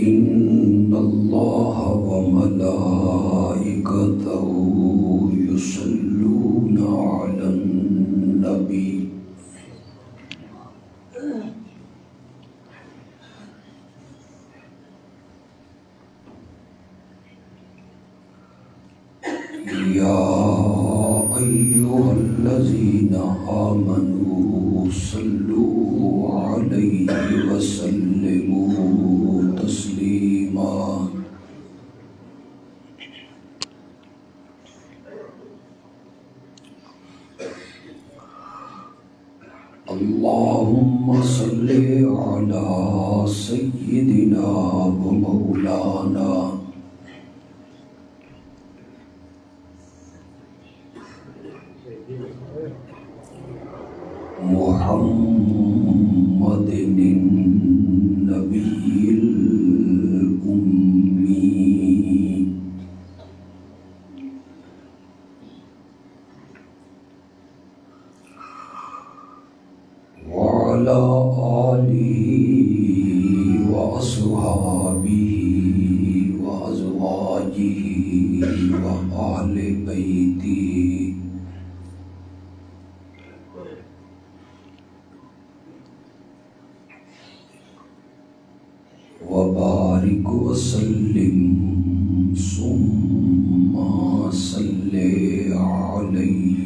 إن الله وملائكته يصلون على النبي يا أيها الذين آمنوا صلوا عليه وسلموا تسليما اللهم صل على سيدنا ومولانا محمد النبي الأمي وعلى آله وأصحابه وأزواجه وأهل بيته وبارك وسلم ثم صل عليه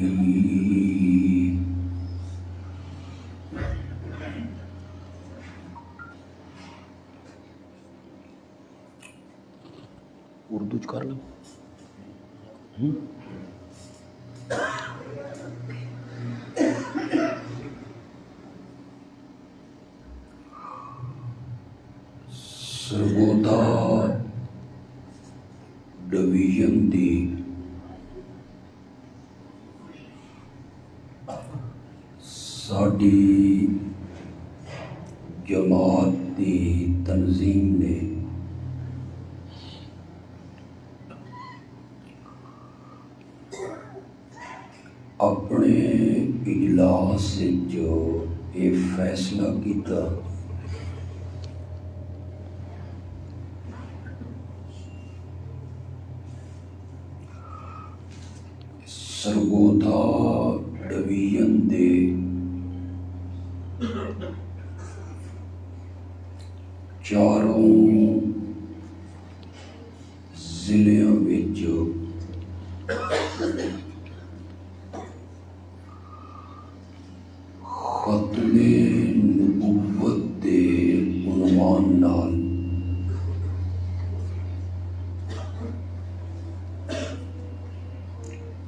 اردو کر لو سرگودا ڈویژن دی ساڈی جماعت دی تنظیم نے اپنے اجلاس جو یہ فیصلہ کیتا سرگودا ڈویژن دے چاروں ضلعوں وچ ختم نبوت دے عنوان نال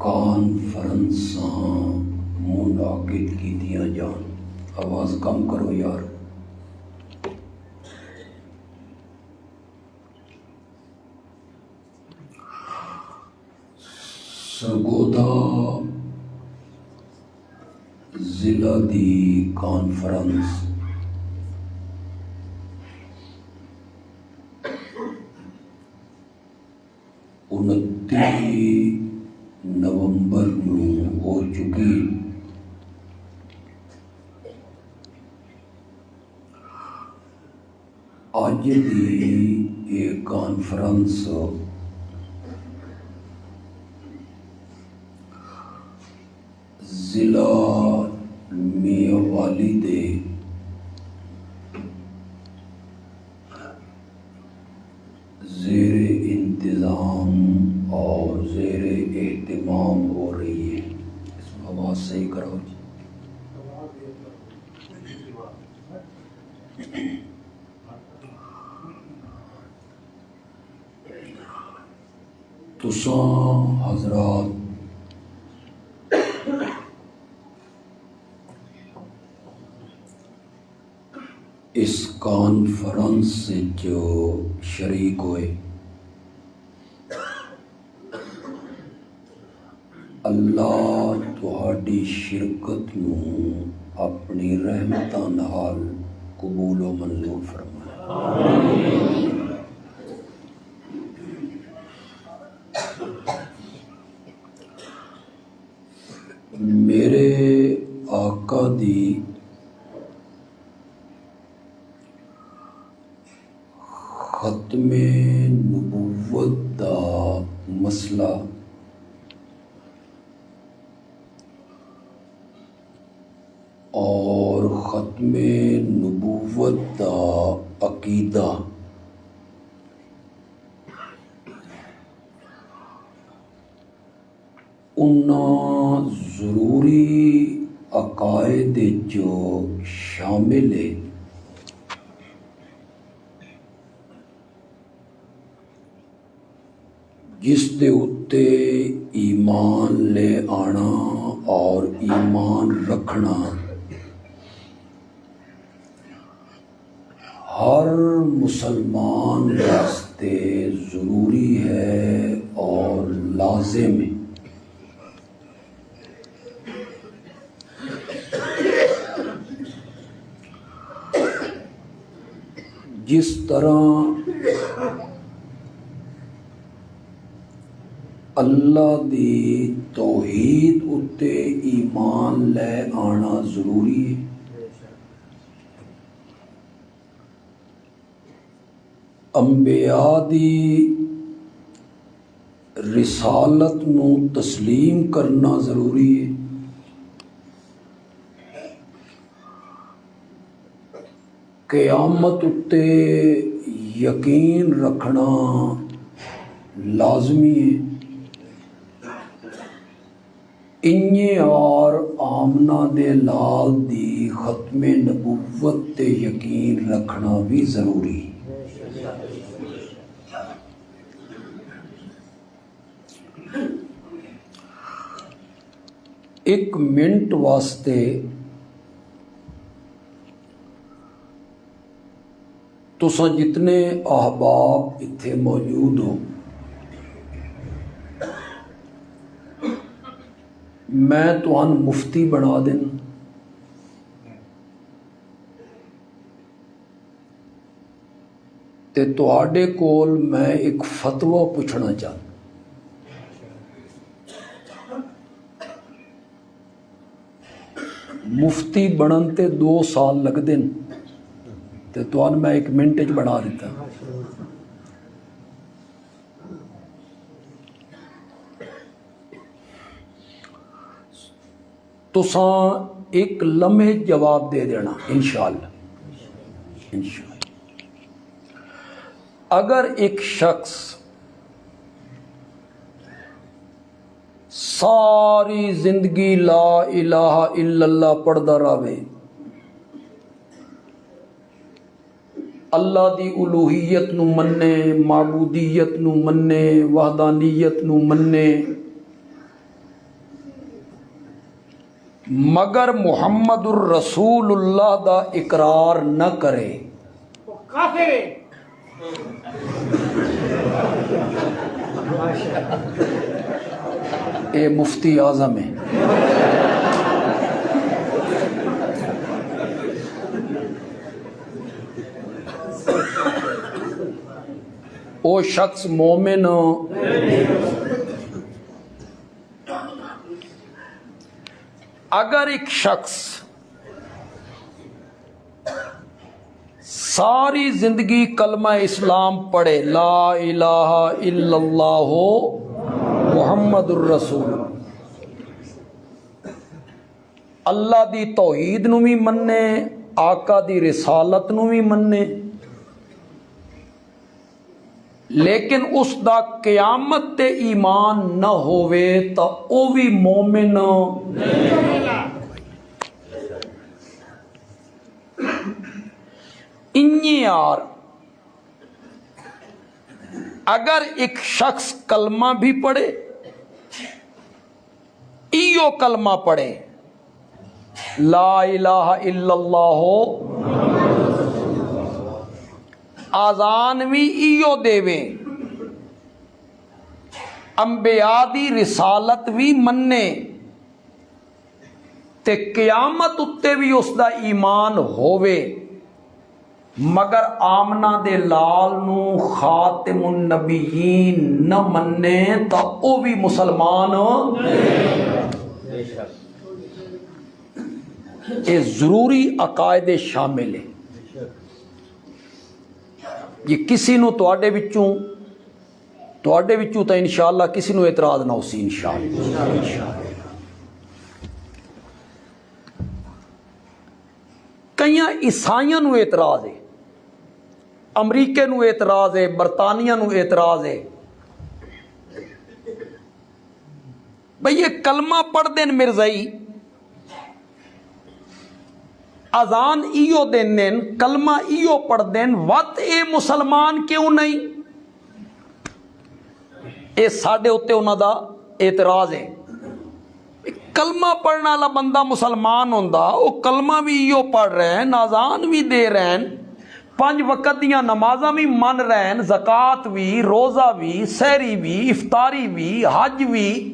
کانفرنساں منعقد کیتیاں جان. آواز کم کرو یار. سرگودا ضلع دی کانفرنس 29 نومبر نوں ہو چکی. اج دی یہ کانفرنس ضلع میاوالی دے زیر انتظام اور زیر اہتمام ہو رہی ہے. اس میں آواز صحیح کرو جی. تساں حضرات اس کانفرنس جو شریک ہوئے اللہ تہاڈی شرکت نوں اپنی رحمتاں نال قبول و منظور فرمائے. میرے آقا دی ختم ختم نبوت دا مسئلہ اور ختم نبوت دا عقیدہ انہاں ضروری عقائد جو شامل ہے جس دے اتے ایمان لے آنا اور ایمان رکھنا ہر مسلمان واسطے ضروری ہے اور لازم ہے۔ جس طرح اللہ دی توحید اتے ایمان لے آنا ضروری ہے، انبیاء دی رسالت نو تسلیم کرنا ضروری ہے، قیامت اتے یقین رکھنا لازمی ہے۔ انہیں اور آمنہ دے لال دی ختم نبوت تے یقین رکھنا بھی ضروری ہے۔ ایک منٹ واسطے تساں جتنے احباب اتھے موجود ہو، میں تہن مفتی بنا دینا تے تہاڈے کول میں ایک فتویٰ پوچھنا چاہتا۔ مفتی بنن تے 2 سال لگدے تے تہن میں 1 منٹ وچ بنا دیتا۔ تساں ایک لمحے جواب دے دینا انشاءاللہ۔ اگر ایک شخص ساری زندگی لا الہ الا اللہ پڑھدا رہے، اللہ دی الوہیت نو منے، معبودیت نو منے، وحدانیت نو منے، مگر محمد الرسول اللہ دا اقرار نہ کرے، وہ کافر ہے۔ اے مفتی اعظم ہے۔ وہ شخص مومن اگر ایک شخص ساری زندگی کلمہ اسلام پڑھے، لا الہ الا اللہ محمد الرسول، اللہ دی توحید نو بھی مننے، آقا دی رسالت نو بھی مننے، لیکن اس دا قیامت تے ایمان نہ ہووے تا او بھی مومن انہی یار۔ اگر ایک شخص کلمہ بھی پڑھے، ایو کلمہ پڑھے، لا الہ الا اللہ، آذان بھی ایو دیوے، انبیاء دی رسالت بھی مننے، تے قیامت اتے بھی اس دا ایمان ہووے، مگر آمنہ دے لال نو خاتم النبیین نہ مننے تا او بھی مسلمان اے ضروری عقائد شامل ہے۔ ਜੇ ਕਿਸੇ ਨੂੰ ਤੁਹਾਡੇ ਵਿੱਚੋਂ ਤਾਂ ਇਨਸ਼ਾਅੱਲਾ ਕਿਸੇ ਨੂੰ ਇਤਰਾਜ਼ ਨਾ ਹੋਸੀ ਇਨਸ਼ਾਅੱਲਾ। ਕਈਆਂ ਈਸਾਈਆਂ ਨੂੰ ਇਤਰਾਜ਼ ਹੈ, ਅਮਰੀਕੇ ਨੂੰ ਇਤਰਾਜ਼ ਹੈ, ਬਰਤਾਨੀਆ ਨੂੰ ਇਤਰਾਜ਼ ਹੈ ਬਈ ਇਹ ਕਲਮਾ ਪੜ੍ਹਦੇ ਨੇ ਮਿਰਜ਼ਾਈ, ਅਜ਼ਾਨ ਇਓ ਦਿੰਦੇ ਨੇ, ਕਲਮਾ ਇਓ ਪੜ੍ਹਦੇ ਨੇ, ਵਤ ਇਹ ਮੁਸਲਮਾਨ ਕਿਉਂ ਨਹੀਂ? ਇਹ ਸਾਡੇ ਉੱਤੇ ਉਹਨਾਂ ਦਾ ਇਤਰਾਜ਼ ਹੈ। ਕਲਮਾ ਪੜ੍ਹਨ ਵਾਲਾ ਬੰਦਾ ਮੁਸਲਮਾਨ ਹੁੰਦਾ, ਉਹ ਕਲਮਾ ਵੀ ਇਓ ਪੜ੍ਹ ਰਹੇ ਨੇ, ਅਜ਼ਾਨ ਵੀ ਦੇ ਰਹੇ ਨੇ, 5 ਵਕਤ ਦੀਆਂ ਨਮਾਜ਼ਾਂ ਵੀ ਮੰਨ ਰਹੇ ਨੇ, ਜ਼ਕਾਤ ਵੀ, ਰੋਜ਼ਾ ਵੀ, ਸਹਿਰੀ ਵੀ, ਇਫਤਾਰੀ ਵੀ, ਹਜ ਵੀ,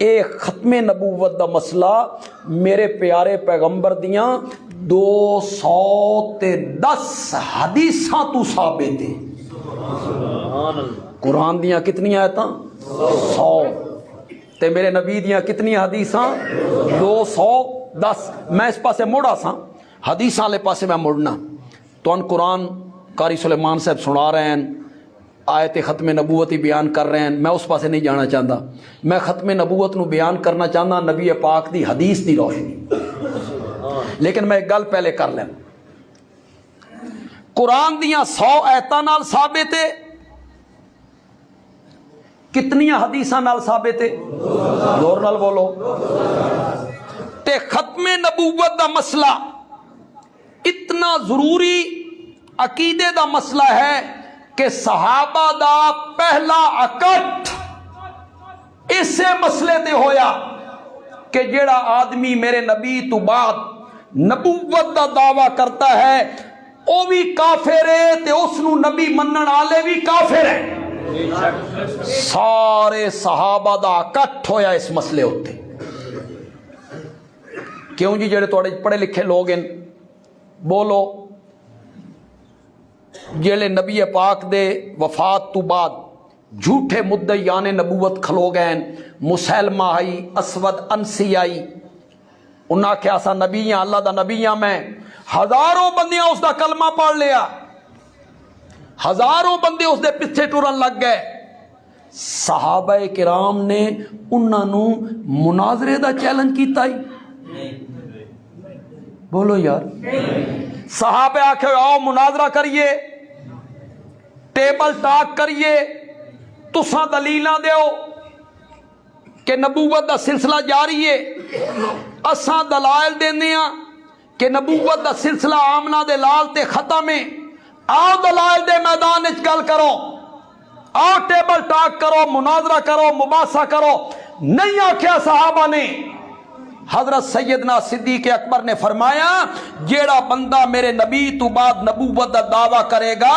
اے ختم نبوت دا مسئلہ میرے پیارے پیغمبر دیاں 210 حدیثاں تو ثابت ہے. قرآن دیاں کتنی آیتاں 100 تے میرے نبی دیاں کتنی حدیثاں 210. میں اس پاسے موڑا سا حدیثاں لے پاسے میں مڑنا تو ان قرآن قاری سلیمان صاحب سنا رہے ہیں آیت ختم نبوت ہی بیان کر رہے ہیں. میں اس پاسے نہیں جانا چاہتا. میں ختم نبوت نو بیان کرنا چاہتا نبی پاک دی حدیث دی روشنی. لیکن میں ایک گل پہلے کر لیں. قرآن دیاں 100 آیتاں نال ثابت ہے. کتنی حدیثاں نال ثابت ہے؟ زور نال بولو. تے ختم نبوت دا مسئلہ اتنا ضروری عقیدے دا مسئلہ ہے کہ صحابہ دا پہلا اکٹھ اسے مسئلے تے ہویا کہ جیڑا آدمی میرے نبی تو بعد نبوت دا دعویٰ کرتا ہے او بھی کافر ہے تے اس نو نبی منن والے بھی کافر ہیں. سارے صحابہ دا اکٹھ ہویا اس مسئلے ہوتے. کیوں جی جڑے تھوڑے پڑھے لکھے لوگ ہیں بولو جیلے نبی پاک دے وفات تو بعد جھوٹے مدعیان نبوت کھلو گئے. مسلمہ آئی، اسود انسی آئی، انہاں کیا سا نبی ہیں، اللہ دا نبی ہیں. میں ہزاروں بندیاں اس دا کلمہ پڑھ لیا، ہزاروں بندے اس دے پیچھے ٹرن لگ گئے. صحابہ کرام نے انہاں نو مناظرے دا چیلنج کیتا ہی بولو یار. صحابہ آکھے آؤ مناظرہ کریے، ٹیبل ٹاک کریے، تساں دلیلاں دیو کہ نبوت دا سلسلہ جاری ہے، اساں دلائل دینے ہاں کہ نبوت دا سلسلہ آمنہ دے لال تے ختم ہے. آؤ دلائل دے میدان وچ گل کرو، آؤ ٹیبل ٹاک کرو، مناظرہ کرو، مباحثہ کرو. نہیں آکھیا صحابہ نے. حضرت سیدنا صدیق اکبر نے فرمایا جیڑا بندہ میرے نبی تو بعد نبوت دا دعویٰ کرے گا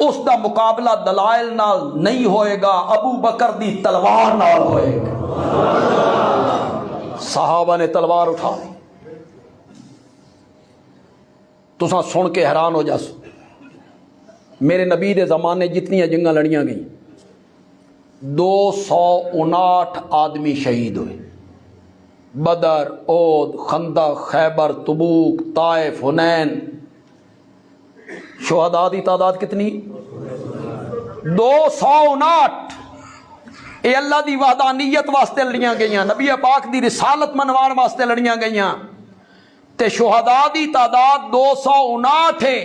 اس دا مقابلہ دلائل نال نہیں ہوئے گا، ابو بکر دی تلوار نال ہوئے گا. صحابہ نے تلوار اٹھا. تساں سن کے حیران ہو جاسو. میرے نبی دے زمانے جتنی جنگاں لڑیاں گئیں 259 آدمی شہید ہوئے. بدر، احد، خندق، خیبر، تبوک، طائف، حنین. شہداء دی تعداد کتنی؟ 259. اے اللہ دی وحدانیت واسطے لڑیاں گئیاں، نبی پاک دی رسالت منوان واسطے لڑیاں گئیاں. تے شہداء دی تعداد 259 ہے.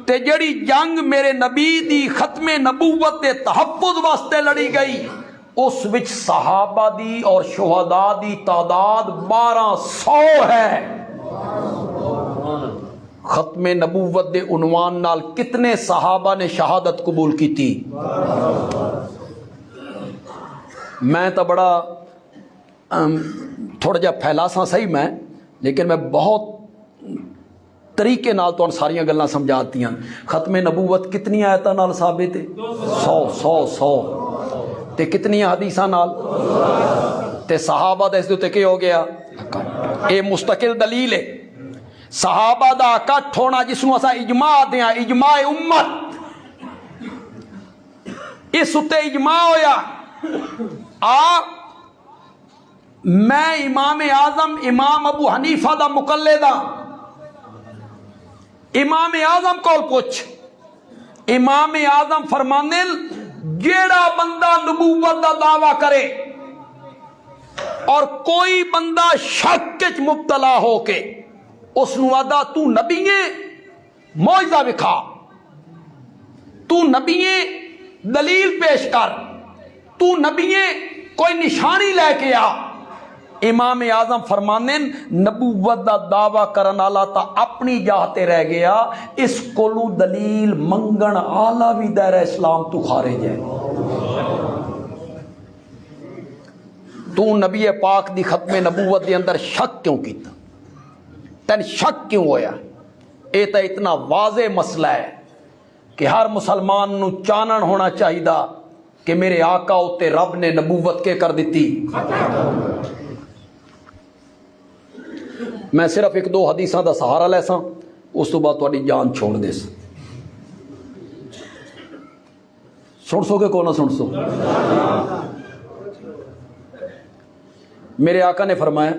تے جڑی جنگ میرے نبی دی ختم نبوت دے تحفظ واسطے لڑی گئی اس وچ صحابہ دی اور شہداء دی تعداد 1200 ہے. ختم نبوت دے عنوان نال کتنے صحابہ نے شہادت قبول کی تھی؟ میں تو بڑا تھوڑا جا پھیلا سا صحیح میں، لیکن میں بہت طریقے نال تو ساریاں گلاں سمجھاتی ہیں. ختم نبوت کتنی آیتاں نال ثابت ہے؟ 100 تے کتنی حدیثاں نال؟ تے صحابہ دا اس دے کی ہو گیا اے مستقل دلیل ہے. صحابہ دا اکٹھ ہونا جس نو اسا اجماع دیاں، اجماع امت، اس اتے اجماع ہویا. میں امام اعظم امام ابو حنیفہ دا مقلد ہاں. امام اعظم کول پوچھ، امام اعظم فرماندے جیڑا بندہ نبوت دا دعویٰ کرے اور کوئی بندہ شک وچ مبتلا ہو کے اس نو آدا تو نبی ہے معجزہ وکھا، تو نبی ہے دلیل پیش کر، تو نبی ہے کوئی نشانی لے کے آ. امام اعظم فرمانے نبوت دا دعویٰ کرن والا تا اپنی جاتے رہ گیا، اس کولو دلیل منگن والا بھی دائرہ اسلام تو خارج ہے. تو نبی پاک دی ختم نبوت دے اندر شک کیوں کیتا؟ تین شک کیوں ہویا؟ اے تا اتنا واضح مسئلہ ہے کہ ہر مسلمان نو چانن ہونا چاہیدا کہ میرے آقا اتے رب نے نبوت کے کر دیتی. میں صرف ایک دو حدیثاں دا سہارا لے ساں, اس تو بعد تہاڈی جان چھوڑ دے ساں. سن سو کہ کون نہ سن سو؟ میرے آقا نے فرمایا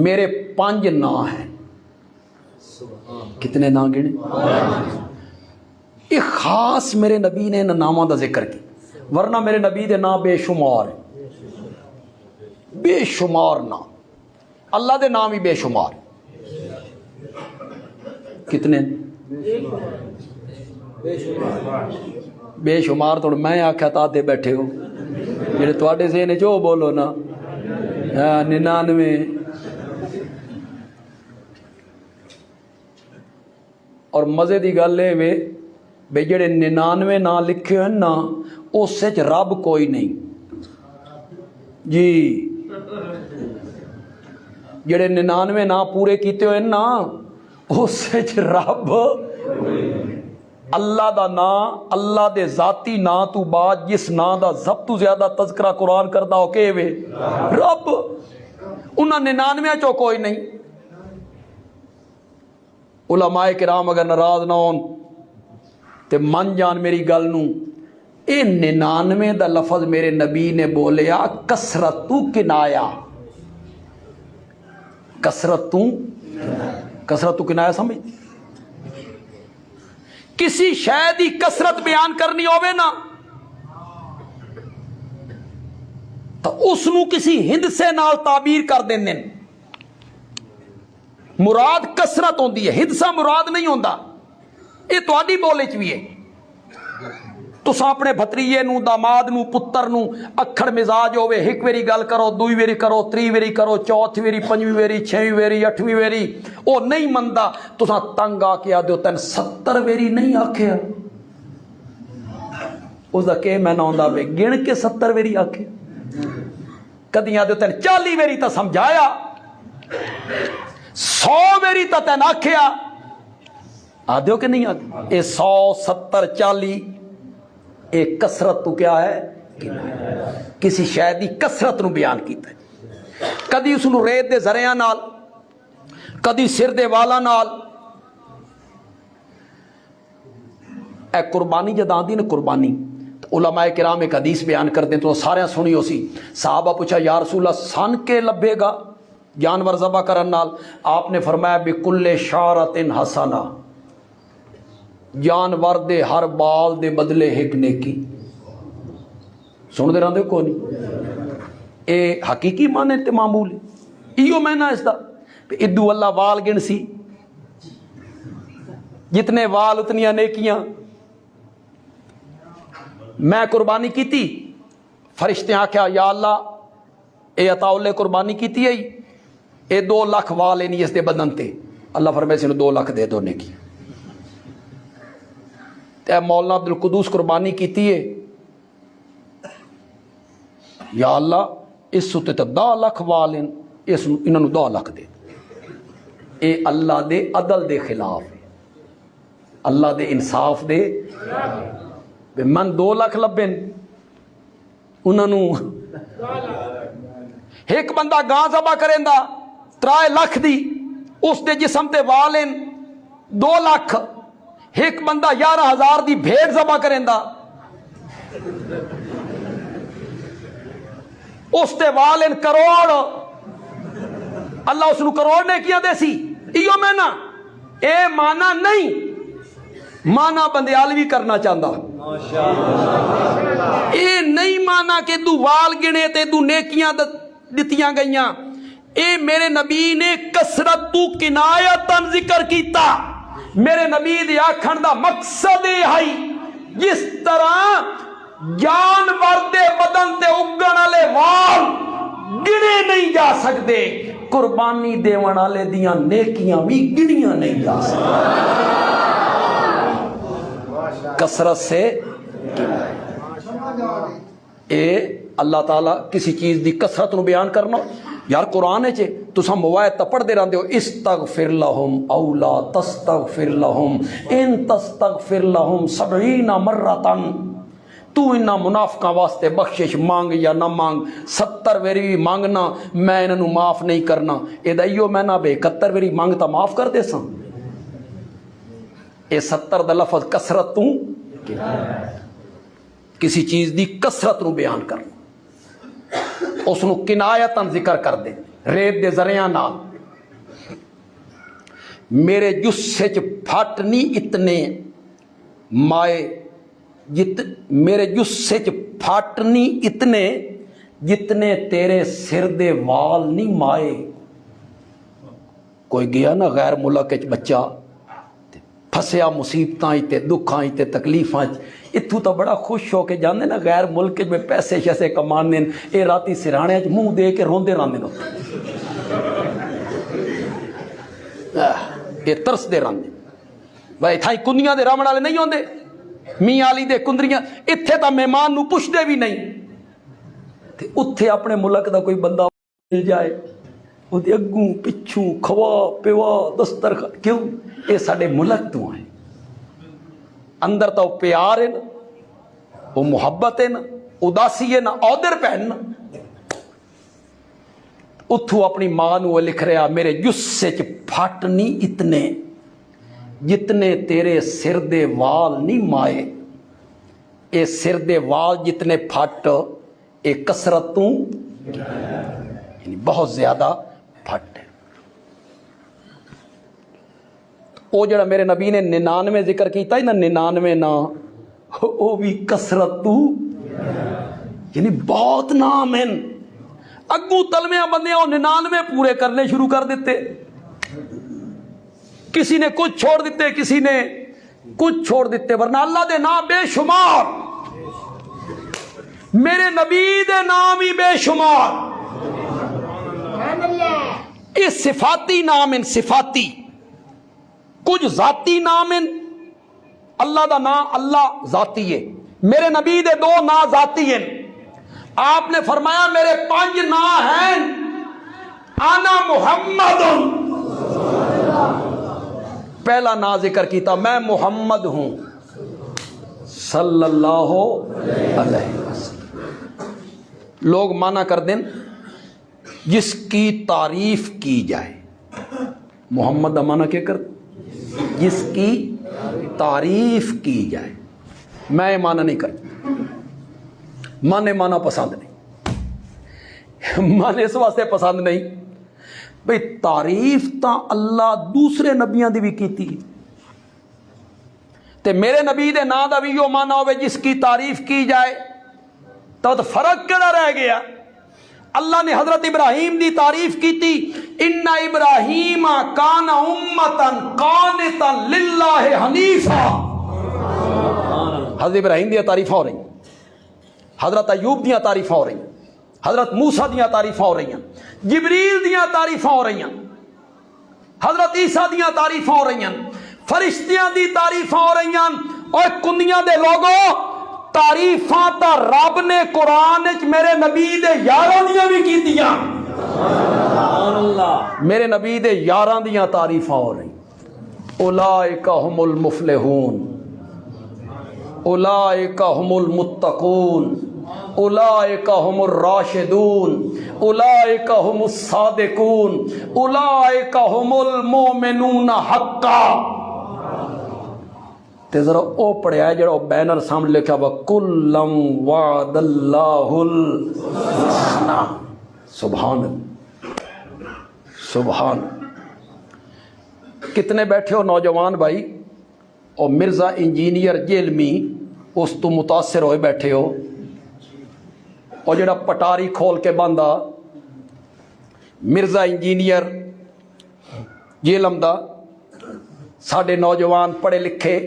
میرے 5 نام ہیں. کتنے نام گنے؟ ایک خاص میرے نبی نے ان ناموں دا ذکر کی, ورنہ میرے نبی دے نام بے شمار ہیں, بے شمار نام. اللہ دے نام ہی بے شمار. کتنے؟ بے شمار. تو میں آخیا تا دے بیٹھے ہو جڑے تواڈے ذہن جو بولو نا 99. اور مزے دی گل ہے وے بے جڑے 99 نا لکھے ہیں نا اس وچ رب کوئی نہیں جی. جڑے 99 نا پورے کیتے ہوئے نا اس وچ رب اللہ دا نام, اللہ دے ذاتی نام تو بعد جس نام دا سب تو زیادہ تذکرہ قرآن کردا ہو کہ وے رب. انہاں 99 چوں کوئی نہیں. علماء کرام اگر ناراض نہ ہون تے من جان میری گل نو, اے 99 دا لفظ میرے نبی نے بولیا کثرت کنایا. کثرت کنایا سمجھ. کسی شے دی کثرت بیان کرنی ہوے نا تو اس نو کسی ہندسے نال تعبیر کر دیندے. مراد کثرت ہوندی ہے, ہندسا مراد نہیں ہوندا. یہ تہاڈی بولے چ بھی ہے. تساں اپنے بھتریے نو, داماد نو, پتر نو اکھڑ مزاج ہوے, ایک ویری گل کرو, دوئی ویری کرو, تری ویری کرو, چوتھی ویری, پنجویں ویری, چھویں ویری, اٹھویں ویری, او نہیں مندا. تساں تنگ آ کے آدھو تین 70 ویری نہیں آکھیا. اس دا کہ میں نہ ہوندا وے گن کے 70 ویری آکھے. کدی آدھو تین 40 ویری تا سمجھایا, 100 ویری تا تین آکھیا. آدھو کہ نہیں آکھیا. اے 100 70 40 اے کثرت تو کیا ہے؟ کسی شے دی کثرت نو بیان کیتا ہے. کدی اس نو ریت دے ذریعہ نال, کدی سر دے والا نال. اے قربانی جد آندی نا قربانی, تو علماء کرام ایک حدیث بیان کر دیں تو سارے سنی ہو سی. صحابہ پوچھا یا رسول اللہ سن کے لبے گا جانور ذبح کرن نال؟ آپ نے فرمایا بکل شارت حسنہ, جانور دے ہر بال دے بدلے ایک نیکی. سن دے رہے کو نہیں؟ اے حقیقی معنی تے معمول ہے. ایو میں نہ اس دا ادو اللہ وال گن سی, جتنے وال اتنیاں نیکیاں. میں قربانی کیتی, فرشتے آکھیا یا اللہ اے عطا اللہ قربانی کیتی ہے, اے 2 لاکھ وال نہیں اس دے بدن تے. اللہ فرمائے سے 2 لاکھ دے دو نیکی. اے مولانا عبدالقدوس قربانی کیتی ہے, یا اللہ اس ستے تے 10 لاکھ وال ہیں, اس انہوں 2 لاکھ دے. اے اللہ دے عدل دے خلاف ہے, اللہ دے انصاف دے. من 2 لاکھ لبن انہوں ایک بندہ گاں ذبح کریں دا 3 لاکھ دی, اس دے جسم تے وال ہیں 2 لاکھ. ایک بندہ 11,000 دی بھیڑ ذبح کریں دا, اس تے وال ہیں کروڑ. اللہ اس نو کروڑ نے کیا دے سی. ایو میں نا اے مانا نہیں, مانا بندیالوی کرنا چاہتا. اے نہیں مانا کہ دو وال گنے تے دو نیکیاں دتیاں گئیاں. اے میرے نبی نے کثرت تو کنایتاً ذکر کیتا. میرے نبی دے آکھن دا مقصد ہے جس طرح جانور دے بدن تے اگن والے وال گنے نہیں جا سکتے, قربانی دیون والے دیاں نیکیاں بھی گنیاں نہیں جا سکتی. کثرت سے اے اللہ تعالیٰ کسی چیز دی کثرت نو بیان کرنا. یار قرآن ہے تسا موائد تا پڑھ دے رہے ہو استغفر لہم او لا تستغفر لہم ان تستغفر لہم 70 مرتن، تو انہاں منافقاں واسطے بخشش مانگ یا نہ مانگ، 70 ویری بھی مانگنا میں انہوں معاف نہیں کرنا، اے دائیو میں نہ بے 71 ویری مانگتا معاف کر دے ساں۔ اے 70 دا لفظ کسرت تو کسی چیز دی کسرت نو بیان کرنا، اس نو کنایتاً ذکر کر دے، ریت دے ذریعہ نال میرے جسے چ پھٹنی اتنے مائے میرے جسے چ پھٹنی اتنے جتنے تیرے سر دے وال نہیں مائے۔ کوئی گیا نا غیر ملک چ بچہ پھسیا مصیبتاں تے دکھاں تے تکلیفاں، اتھو تو بڑا خوش ہو کے جاندے نا غیر ملک میں پیسے شیسے کمانے، اے راتی سرانے منہ دے کے روندے راندے اے ترس دے راندے بھائی تھائی کنیاں دے رامن والے نہیں ہوندے، میاں علی دے کندریاں اتھے تا مہمان نو پوچھدے بھی نہیں، تے اتھے اپنے ملک دا کوئی بندہ مل جائے وہ دے اگوں پچھوں کھوا پیوا دسترخوان، کیوں اے ساڈے ملک تو ہیں، اندر تو پیار ہے نا، وہ محبت ہے نا، اداسی ہے نا، عودر پہن نا، اتھو اپنی ماں نو لکھ رہا میرے جسے چ پھٹ نہیں اتنے جتنے تیرے سر دے وال نہیں مائے۔ اے سر دے وال جتنے پھٹ اے کسرتوں یعنی بہت زیادہ پھٹ ہے۔ وہ جڑا میرے نبی نے 99 ذکر کیتا ہے نا، 99 نا وہ بھی کسرت تو یعنی بہت نام ہیں، اگوں تلمیاں بندیاں وہ 99 پورے کرنے شروع کر دیتے، کسی نے کچھ چھوڑ دیتے کسی نے کچھ چھوڑ دیتے، ورنہ اللہ دے نام بے شمار، میرے نبی دے نام ہی بے شمار، اس صفاتی نام ان صفاتی، کچھ ذاتی نام ان، اللہ دا نام اللہ ذاتی ہے، میرے نبی دے 2 نا ذاتی ہیں، آپ نے فرمایا میرے 5 نا ہیں، انا محمد، پہلا نا ذکر کیتا میں محمد ہوں صلی اللہ علیہ وسلم، لوگ مانا کر دیں جس کی تعریف کی جائے، محمد دا مانا کیا کر جس کی تعریف کی جائے، میں مانا نہیں کرتا، مانا پسند نہیں، مانے اس واسطے پسند نہیں بھئی تعریف تا اللہ دوسرے نبیاں دی بھی کیتی تے میرے نبی دے نا دا بھی یو مانا ہوئے جس کی تعریف کی جائے، تو فرق کیڑا رہ گیا؟ اللہ نے حضرت ابراہیم دی تعریف کی تھی، ان ابراہیم کان امتا قانتا للہ حنیفا، حضرت ابراہیم دیا تعریف ہو رہی ہیں، حضرت ایوب دیا تعریف ہو رہی ہیں، حضرت موسیٰ دیا تعریف ہو رہی ہیں، جبریل دیا تعریف ہو رہی ہیں، حضرت عیسیٰ دیا تعریف ہو رہی ہیں، فرشتیاں دی تعریف ہو رہی ہیں، اور کنیاں دے لوگوں تعریفاں تا رب نے قرآن میرے نبی دے یاراں دیاں بھی کی دیاں، میرے نبی دے یاراں دیاں تعریفاں ہو رہی، اولئک هم المفلحون، اولئک هم المتقون، اولئک هم الراشدون، اولئک هم الصادقون، اولئک هم المؤمنون حقا۔ تے ذرا او پڑھیا ہے جڑا بینر سامنے لکھا ہوا کلم وعد اللہ الحسنی، سبحان سبحان۔ کتنے بیٹھے ہو نوجوان بھائی اور مرزا انجینئر جیلمی اس تو متاثر ہوئے بیٹھے ہو، اور جڑا پٹاری کھول کے باندھا مرزا انجینئر جیلم دا، ساڈے نوجوان پڑھے لکھے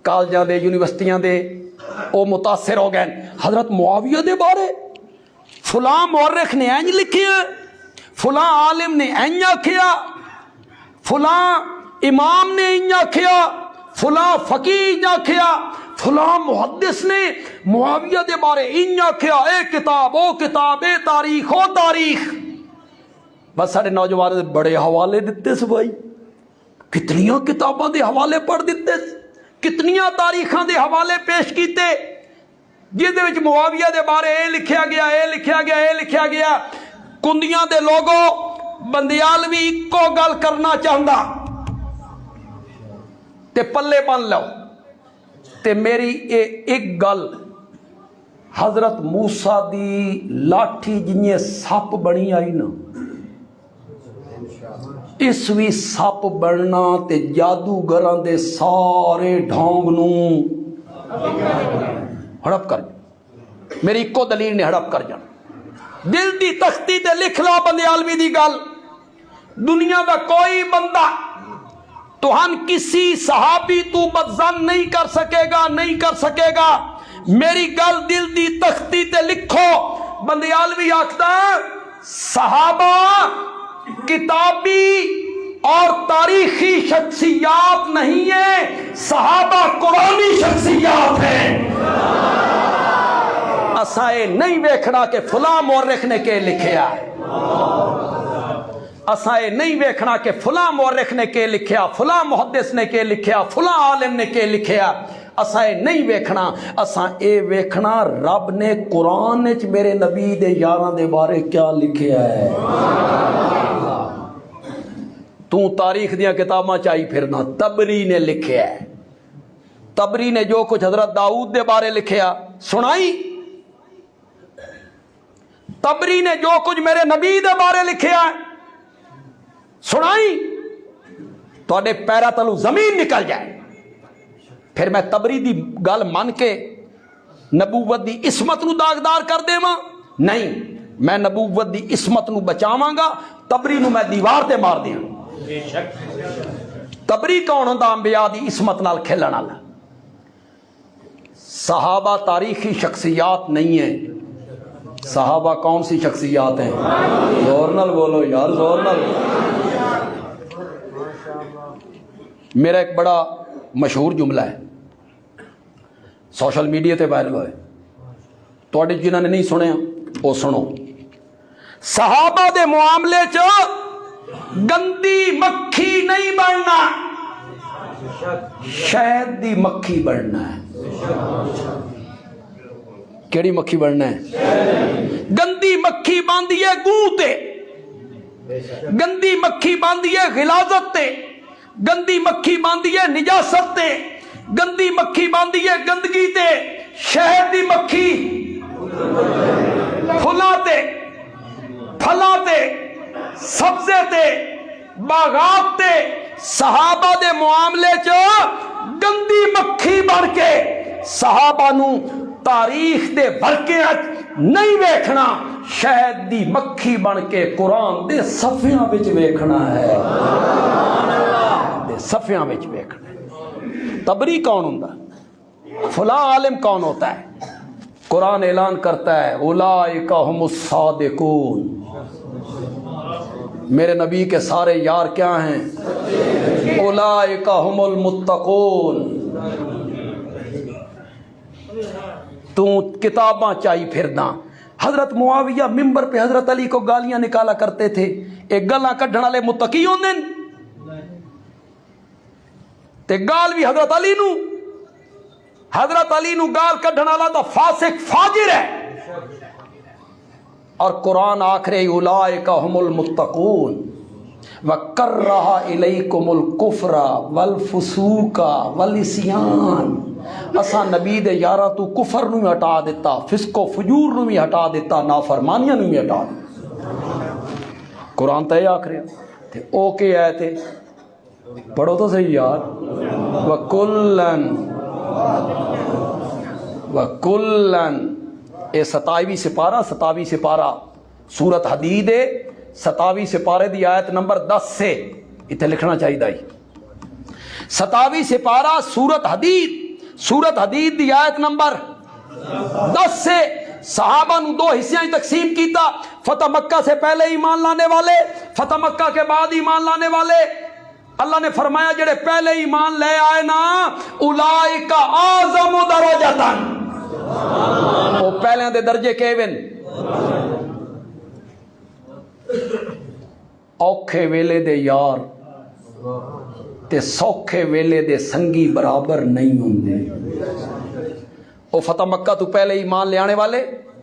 کالجاں دے یونیورسٹیاں دے او متاثر ہو گئے، حضرت معاویہ دے بارے فلاں مورخ نے اینج لکھیا، فلاں عالم نے اینج آکھیا، فلاں امام نے اینج آکھیا، فلاں فقیہ اینج آکھیا، فلاں محدث نے معاویہ دے بارے اینج آکھیا، اے کتاب او کتاب، اے تاریخ او تاریخ۔ بس سارے نوجوان دے بڑے حوالے دیتے سے بھائی, کتنیاں کتاباں دے حوالے پڑھ دیتے, کتنیاں تاریخاں دے حوالے پیش کیتے جہدے وچ معاویہ دے بارے اے لکھیا گیا, اے لکھیا گیا, اے لکھیا گیا. کندیاں دے لوگوں بندیالوی اکو گل کرنا چاہندا تے پلے بن لو. تے میری ایک گل, حضرت موسیٰ دی لاٹھی جنہیں سپ بنی آئی نا, اس بھی سپ بننا تے جادوگراں دے سارے ڈھونگ نوں ہڑپ کر, میری ایکو دلیل نے ہڑپ کر جانا. دل دی تختی تے لکھ لا بندیالوی دی گل, دنیا دا کوئی بندہ توہن کسی صحابی تو بدظن نہیں کر سکے گا, نہیں کر سکے گا. میری گل دل دی تختی تے لکھو. بندیالوی آکھدا صحابہ کتابی اور تاریخی شخصیات نہیں ہیں, صحابہ قرآنی شخصیات ہیں. اسائے نہیں ویکھنا کہ فلاں مورخ نے کہ لکھیا, اسائے نہیں ویکھنا کہ فلاں مورخ نے کہ لکھیا, فلاں محدث نے کہ لکھیا, فلاں عالم نے کہ لکھیا. اسائے نہیں ویکھنا, اساں اے ویکھنا رب نے قرآن وچ میرے نبی دے یاراں دے بارے کیا لکھیا ہے. تو تاریخ دیاں کتاباں چاہی پھرنا, تبری نے لکھیا ہے. تبری نے جو کچھ حضرت داؤد دے بارے لکھیا سنائی, تبری نے جو کچھ میرے نبی دے بارے لکھیا ہے سنائی, تواڈے پیرا تلو زمین نکل جائے. پھر میں تبری دی گل من کے نبوت دی عصمت نو داغدار کر دیواں؟ نہیں, میں نبوت دی عصمت نو بچاواں گا, تبری نو میں دیوار تے مار دیاں. تبری کون ہوندا انبیاء دی عصمت نال کھیلن والا؟ صحابہ تاریخی شخصیات نہیں ہیں. صحابہ کون سی شخصیات ہیں؟ زور نال بولو یار, زور نال. میرا ایک بڑا مشہور جملہ ہے, سوشل میڈیا تے وائرل ہوئے, تواڈے جنہاں نے نہیں سنیا وہ سنو. صحابہ دے معاملے چ گندی مکھی نہیں بننا, شہد دی مکھی بننا ہے. کیڑی مکھی بننا ہے؟ گندی مکھی باندھی ہے گوں تے, گندی مکھی باندھی ہے غلاظت تے, گندی مکھی باندھی ہے نجاست تے, گندی مکھی باندھی ہے گندگی تے. شہد دی مکھی پھلاں تے, پھلاں تے, سبزے تے, باغات تے. صحابہ دے معاملے چ گندی مکھی بن کے صحابہ نو تاریخ دے بھرکے نہیں ویکھنا, شہد دی مکھی بن کے قرآن دے صفحیاں وچ ویکھنا ہے, صفحیاں وچ ویکھنا ہے. تبری کون ہوندا؟ فلاں عالم کون ہوتا ہے؟ قرآن اعلان کرتا ہے اولئک هم الصادقون, میرے نبی کے سارے یار کیا ہیں؟ اولئک هم المتقون. تو کتاباں چاہی پھرنا. حضرت معاویہ ممبر پہ حضرت علی کو گالیاں نکالا کرتے تھے, ایک گالاں کڈھن والے متقی ہوندے تے گال بھی حضرت علی نو, حضرت علی نو گال کڈھن والا تو فاسق فاجر ہے. اور قرآن آخرے اولئک هم المتقون وکرہ الیکم الکفر والفسوق والعصیان. اساں نبی دے یاراں تو کفر نو ہٹا دیتا, فسق و فجور نو بھی ہٹا دیتا, نافرمانیاں نو بھی ہٹا دیتا. قرآن تے آخرے تے او کے آئے تھے, پڑھو تو صحیح یار. وَكُلًّا اے 27ویں سپارہ, 27ویں سپارہ سورت حدید ہے, 27ویں سپارے دی آیت نمبر 10 سے اتنے لکھنا چاہیے دائی. 27ویں سپارہ سورت حدید, سورت حدید دی آیت نمبر 10 سے صحابہ نو دو حصیاں تقسیم کیتا. فتح مکہ سے پہلے ایمان لانے والے, فتح مکہ کے بعد ایمان لانے والے. اللہ نے فرمایا جڑے پہلے ایمان لے آئے نا اولئک اعظم درجۃ, وہ پہلے دے درجے کے ون. ਔਖੇ ਵੇਲੇ ਦੇ ਯਾਰ ਤੇ ਸੌਖੇ ਵੇਲੇ ਦੇ ਸੰਗੀ ਬਰਾਬਰ ਨਹੀਂ ਹੁੰਦੇ। ਉਹ ਫਤਹ ਮੱਕਾ ਤੋਂ ਪਹਿਲੇ ਈਮਾਨ ਲਿਆਣੇ ਵਾਲੇ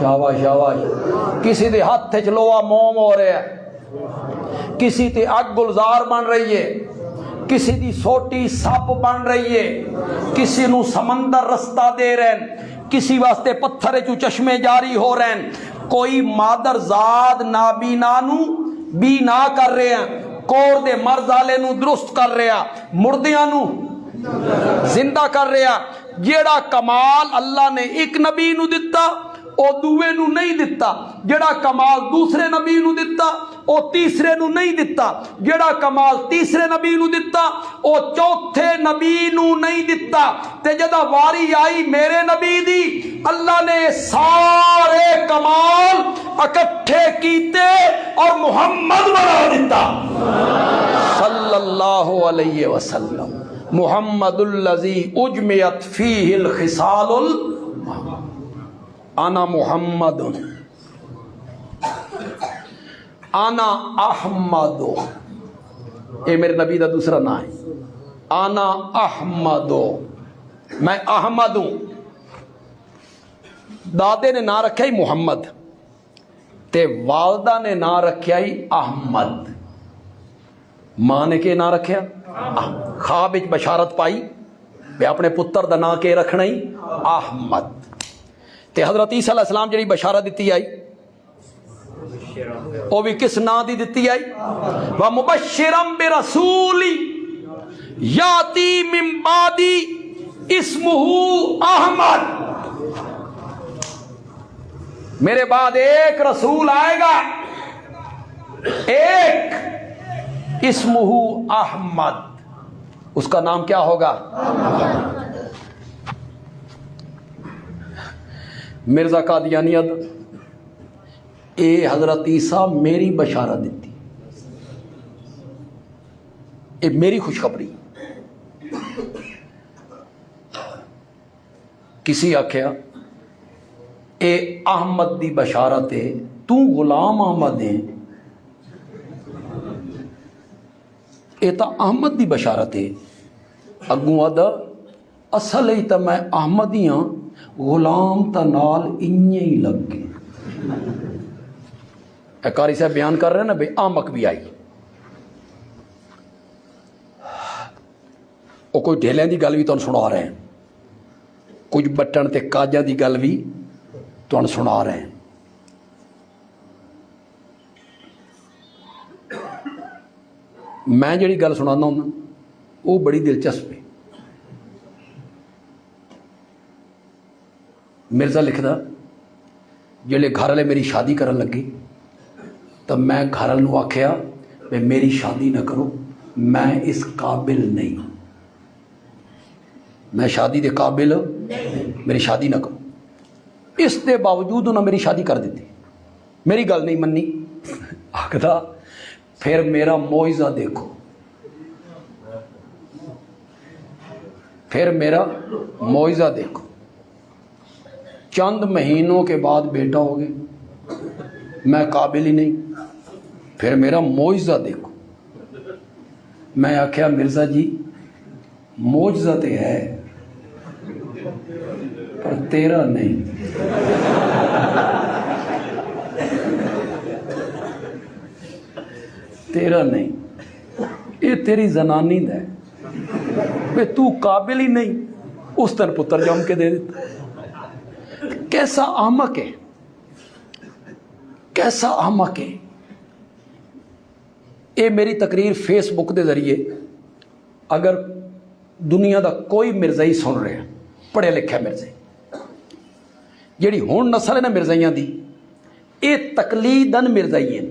شاباش شاباش. کسی دے ہاتھ وچ لوہا موم ہو رہا ہے, کسی تے اگ گلزار بن رہی ہے, کسی دی سوٹی سپ بن رہی ہے, کسی نو سمندر رستہ دے رہے ہیں, کسی واسطے پتھر چو چشمے جاری ہو رہے ہیں. کوئی مادر زاد نابینا نو بینا کر رہے ہیں, کور دے مرض والے نو درست کر رہے ہیں, مردیاں نو زندہ کر رہے ہیں. جیڑا کمال اللہ نے ایک نبی نو دتا او دوے نو نہیں دتا, جیڑا کمال دوسرے نبی نو دتا او تیسرے نو نہیں دتا, جیڑا کمال تیسرے نبی نو دتا او چوتھے نبی نو نہیں دتا. تے جدا واری آئی میرے نبی دی, اللہ نے سارے کمال اکٹھے کیتے اور محمد بنا دیتا صلی اللہ علیہ وسلم. محمد الذی اجمعت فیہ الخصال انا محمد انا احمد. اے میرے نبی دا دوسرا نام ہے, انا احمد, میں احمد ہوں. دادے نے نام رکھا ہی محمد تے والدہ نے نام رکھا ہی احمد. ماں نے کہ نام رکھیا خواب وچ بشارت پائی بے اپنے پتر دا نام کے رکھنا ہی احمد. تے حضرت عیسیٰ علیہ السلام جڑی بشارت دیتی آئی وہ بھی کس نام دی دیتی آئی؟ وَمُبَشِّرًا بِرَسُولِ یَأْتِی مِن بَعْدِی اسمہ احمد. میرے بعد ایک رسول آئے گا, ایک اسمہ احمد, اس کا نام کیا ہوگا؟ مرزا قادیانیت اے حضرت عیسیٰ میری بشارت دیتی, اے میری خوشخبری. کسی آکھیا اے احمد دی بشارت ہے, تو غلام احمد ہے, اے تا احمد دی بشارت ہے. اگوں آدھا اصل ہی تا میں احمد ہی ہاں, غلام تا نال انہیں ہی لگ گئے. اے قاری صاحب بیان کر رہے ہیں نا بھئی آمک بھی آئی. وہ کوئی ڈھیلیں دی گل بھی تو سنا رہے ہیں, کچھ بٹن تے کاجاں دی گل بھی تو سنا رہے ہیں. میں جڑی گل سنانا ہوں وہ بڑی دلچسپ ہے. مرزا لکھدا جلے گھر والے میری شادی کرن لگے تو میں گھر والوں آکھیا کہ میری شادی نہ کرو, میں اس قابل نہیں, میں شادی دے قابل, میری شادی نہ کرو. اس دے باوجود انہوں نے میری شادی کر دیتی, میری گل نہیں منی. آکھدا پھر میرا معجزہ دیکھو, پھر میرا معجزہ دیکھو. چند مہینوں کے بعد بیٹا ہو گیا, میں قابل ہی نہیں, پھر میرا معجزہ دیکھو. میں آکھیا مرزا جی معجزہ تے ہے پر تیرا نہیں. تیرا نہیں, یہ تیری زنانی دا ہے, بے تو قابل ہی نہیں, اس تن پتر جم کے دے دیتا. کیسا احمق ہے, کیسا احمق ہے. یہ میری تقریر فیس بک دے ذریعے اگر دنیا دا کوئی مرزائی سن رہے ہیں, پڑھے لکھے مرزائی, جیڑی ہون نسل ہے نا مرزائیاں دی, یہ تقلیدن مرزائی ہیں.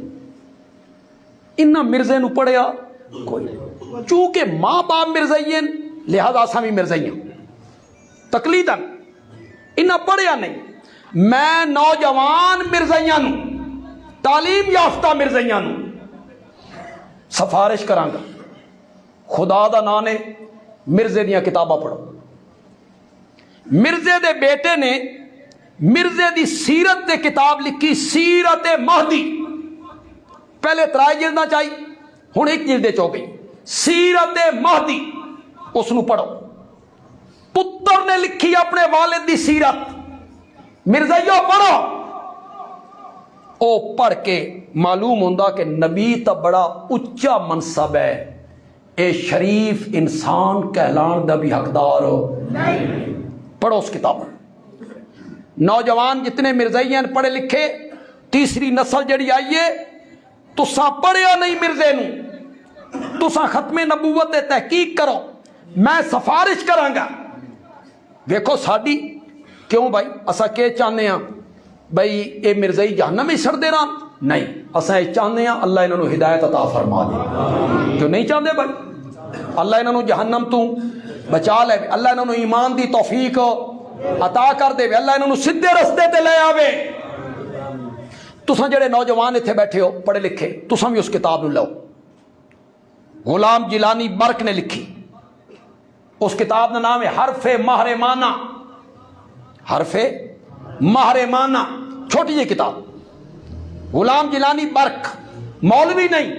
انہاں مرزے نو پڑھیا کوئی نہیں, چونکہ ماں باپ مرزائی ہیں لہذا اساں بھی مرزائی ہیں. تقلیدن انہاں پڑھیا نہیں. میں نوجوان مرزائیاں نو, تعلیم یافتہ مرزائیاں نو سفارش کرانگا, خدا دا نام نے مرزے دیاں کتاباں پڑھو. مرزے دے بیٹے نے مرزے دی سیرت دے کتاب لکھی, سیرت مہدی. پہلے 3 جلداں چاہی, ہن 1 جلد چ ہو گئی. سیرت مہدی اس نو پڑھو. پتر نے لکھی اپنے والد دی سیرت, مرزائیو پڑھو، او پڑھ کے معلوم ہوندہ کہ نبی تا بڑا اچا منصب ہے، اے شریف انسان کہلان دا بھی حقدار ہو نہیں۔ پڑھو اس کتاب۔ نوجوان جتنے مرزائی ہیں پڑھے لکھے، تیسری نسل جڑی آئیے، تساں پڑھیا نہیں مرزے نو، تساں ختم نبوت دے تحقیق کرو، میں سفارش کرانگا۔ دیکھو ساڑی کیوں بھائی اسا کے چاہنے ہیں بھائی اے مرزائی جہنم میں سڑ دے رہا؟ نہیں، اسا یہ چاہنے ہیں اللہ انہوں نے ہدایت عطا فرما دے۔ کیوں نہیں چاہتے بھائی؟ اللہ انہوں نے جہنم تو بچا لے، اللہ انہوں نے ایمان دی توفیق عطا کر دے، اللہ انہوں نے سدھے رستے تے لے آوے۔ تساں جڑے نوجوان اتھے بیٹھے ہو پڑھے لکھے، تساں بھی اس کتاب لو، غلام جیلانی برق نے لکھی، اس کتاب کا نام ہے حرف محرمانہ۔ حرف محرمانہ، چھوٹی جی کتاب، غلام جیلانی برق، مولوی نہیں،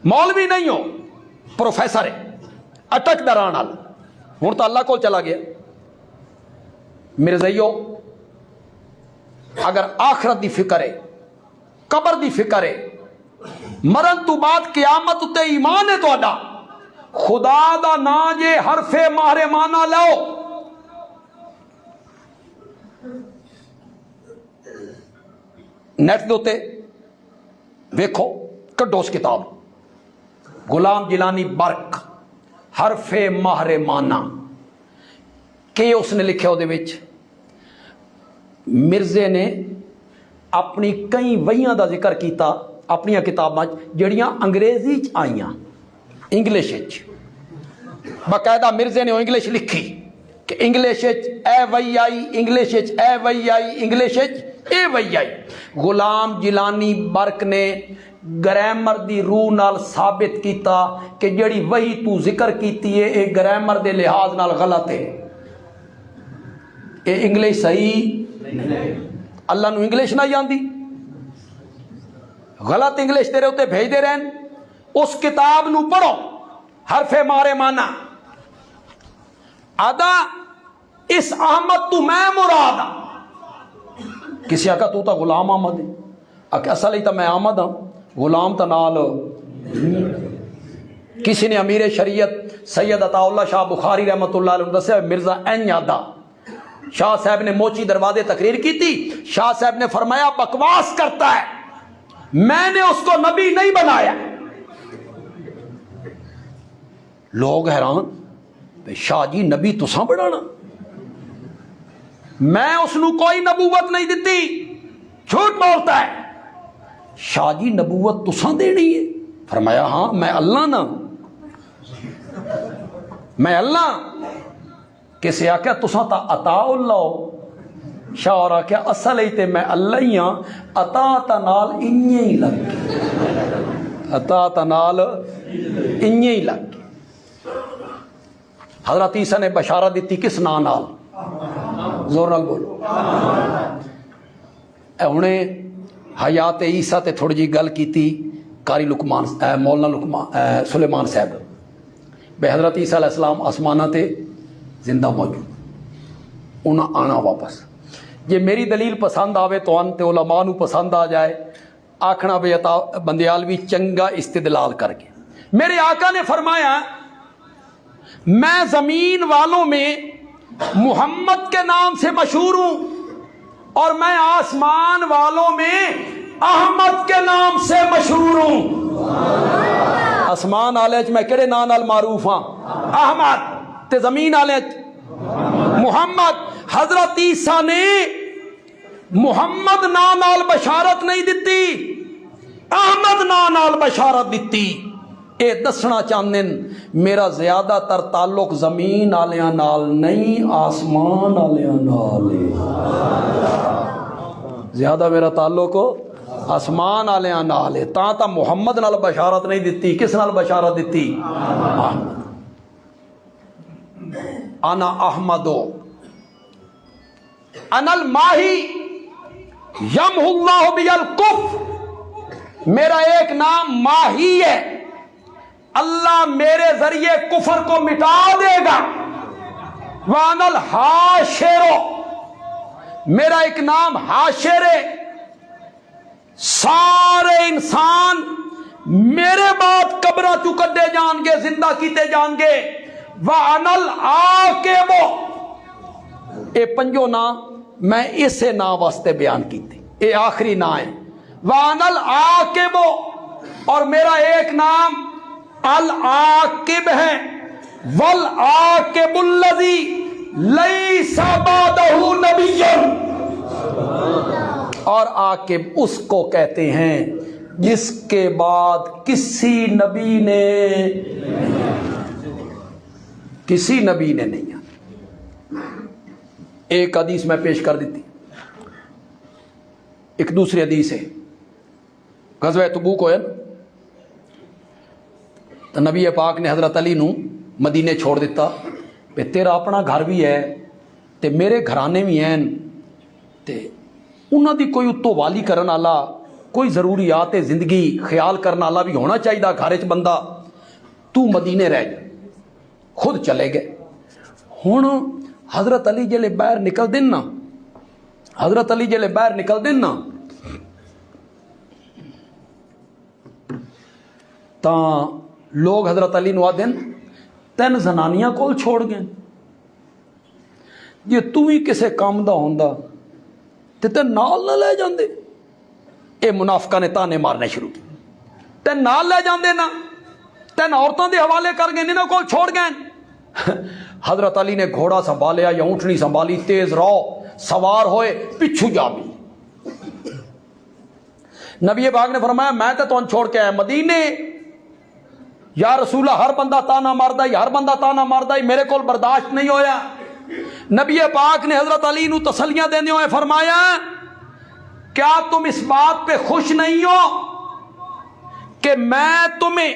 مولوی نہیں ہو، پروفیسر ہے، اٹک دران آل، ہوں تو اللہ کو چلا گیا۔ مرزائیو اگر آخرت دی فکر ہے، قبر دی فکر ہے، مرن تو بعد قیامت تے ایمان ہے تو اڈا، خدا دا نا جے حرف محرمانہ لو، نیٹ دوتے ویکھو، کڈو اس کتاب، غلام جیلانی برق حرف محرمانہ، کہ اس نے لکھے ہو دے وچ مرزے نے اپنی کئی وحیاں دا ذکر کیتا اپنی کتاباں جڑیاں انگریزی چ آئیاں، انگلش چ باقاعدہ مرزے نے وہ انگلش لکھی کہ انگلش اے وئی آئی، انگلش اے وئی آئی، انگلش اے وئی آئی۔ غلام جیلانی برق نے گرامر دی روح نال ثابت کیتا کہ جڑی وہی تو ذکر کیتی ہے اے گرامر دے لحاظ نال غلط ہے، اے انگلش صحیح اللہ نو انگلش نہ جاندی، غلط انگلش تیرے ہوتے بھیج دے رہن۔ اس کتاب نو پڑھو، حرف محرمانہ، آدھا اس احمد تو میں مراد ہاں۔ کسی آکا تو تا غلام احمد ہے، آکا اصل ہی تا میں احمد ہاں، غلام تا نال۔ کسی نے امیر شریعت سید عطا اللہ شاہ بخاری رحمت اللہ علیہ دسے مرزا این یادا، شاہ صاحب نے موچی دروازے تقریر کی تھی، شاہ صاحب نے فرمایا بکواس کرتا ہے، میں نے اس کو نبی نہیں بنایا۔ لوگ حیران، شاہ جی نبی تساں بنانا؟ میں اس نو کوئی نبوت نہیں دیتی، جھوٹ بولتا ہے۔ شاہ جی نبوت تساں دینی ہے؟ فرمایا ہاں میں اللہ نا، میں اللہ۔ کسی آکھیا تساں تا عطا اللہ، شاہ اور آکھیا اصل ہی تے میں اللہ ہی ہاں، عطا تا نال انہیں ہی لگ گئی، عطا تا نال انہیں ہی لگ گئی۔ حضرت عیسیٰ نے بشارت دیتی کس نا نال؟ زور نال بولو۔ انہیں حیات عیسیٰ تے تھوڑی جی گل کیتی قاری لقمان مولانا سلیمان صاحب بے حضرت عیسیٰ علیہ السلام آسمانہ تے زندہ موجود، انہاں آنا واپس۔ یہ میری دلیل پسند آوے تو ان تے علماء نو پسند آ جائے، آکھنا بے عطا بندیالوی چنگا استدلال کر کے۔ میرے آقا نے فرمایا میں زمین والوں میں محمد کے نام سے مشہور ہوں اور میں آسمان والوں میں احمد کے نام سے مشہور ہوں۔ آسمان آلے میں کہڑے نام نال معروف ہاں؟ احمد۔ تے زمین آلے محمد۔ حضرت عیسیٰ نے محمد نام نال بشارت نہیں دیتی، احمد نام نال بشارت دیتی۔ اے دسنا چاہنے میرا زیادہ تر تعلق زمین آلیاں نال نہیں آسمان آلیاں نال، زیادہ میرا تعلق آسمان آلیاں نال ہے۔ تا محمد نال بشارت نہیں دیتی، کس نال بشارت دیتی؟ احمد۔ انا احمدو انا الماہی یمحو اللہ بی الکفر، میرا ایک نام ماہی ہے، اللہ میرے ذریعے کفر کو مٹا دے گا۔ وَأَنَا الْحَاشِرُ، میرا ایک نام حاشر ہے، سارے انسان میرے بعد قبرہ چو کڈے جان گے، زندہ کیتے جان گے۔ وَأَنَا الْعَاقِبُ، اے پنجو نا میں اسے نا واسطے بیان کیتے، اے آخری نا ہے۔ وَأَنَا الْعَاقِبُ، اور میرا ایک نام العاقب ہے۔ وَالْعَاقِبُ الَّذِي لَيْسَ بَعْدَهُ نَبِيٌّ، اور عاقب اس کو کہتے ہیں جس کے بعد کسی نبی نے نہیں آنا۔ ایک حدیث میں پیش کر دیتی، ایک دوسری حدیث ہے، غزوہ تبوک ہوئے نا، تو نبی پاک نے حضرت علی نو مدینے چھوڑ دیتا، پہ تیرا اپنا گھر بھی ہے تے میرے گھرانے بھی ہیں تے انہاں دی کوئی اتو والی کرن والا، کوئی ضروریات زندگی خیال کرنا والا بھی ہونا چاہیے گھر وچ بندہ، تو مدینے رہ جا۔ خود چلے گئے۔ ہن حضرت علی جلے باہر نکل دن نا، حضرت علی جلے باہر نکل دن نا تاں لوگ حضرت علی نو آدن تین زنانیاں کول چھوڑ گئے، جے تو ہی کسے کام دا ہوندا تے تین نال نہ لے جاندے۔ اے منافقاں نے تانے مارنے شروع کی، تین نال لے جاندے نا، تین عورتوں دے حوالے کر گئے، انہاں کول چھوڑ گئے۔ حضرت علی نے گھوڑا سنبھالیا یا اونٹنی سنبھالی، تیز رو سوار ہوئے، پچھو جا بھی۔ نبی پاک نے فرمایا میں تے تون چھوڑ کے آیا مدینے، یا رسول اللہ ہر بندہ تانا ماردا ہی، ہر بندہ تانا ماردا ہی، میرے کول برداشت نہیں ہویا۔ نبی پاک نے حضرت علی نو تسلیاں دینے ہوئے فرمایا کیا تم اس بات پہ خوش نہیں ہو کہ میں تمہیں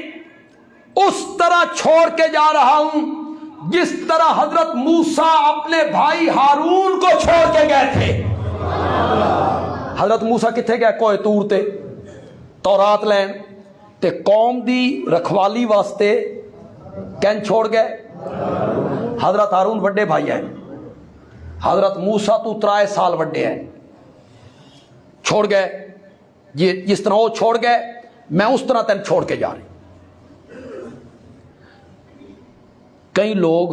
اس طرح چھوڑ کے جا رہا ہوں جس طرح حضرت موسیٰ اپنے بھائی ہارون کو چھوڑ کے گئے تھے۔ حضرت موسیٰ کتھے گئے؟ کوہ طور تے تورات لین تے قوم دی رکھوالی واسطے کین چھوڑ گئے؟ حضرت ہارون وڈے بھائی ہیں، حضرت موسیٰ تو 3 سال وڈے ہیں، چھوڑ گئے۔ یہ جس طرح وہ چھوڑ گئے میں اس طرح تین چھوڑ کے جا رہی۔ کئی لوگ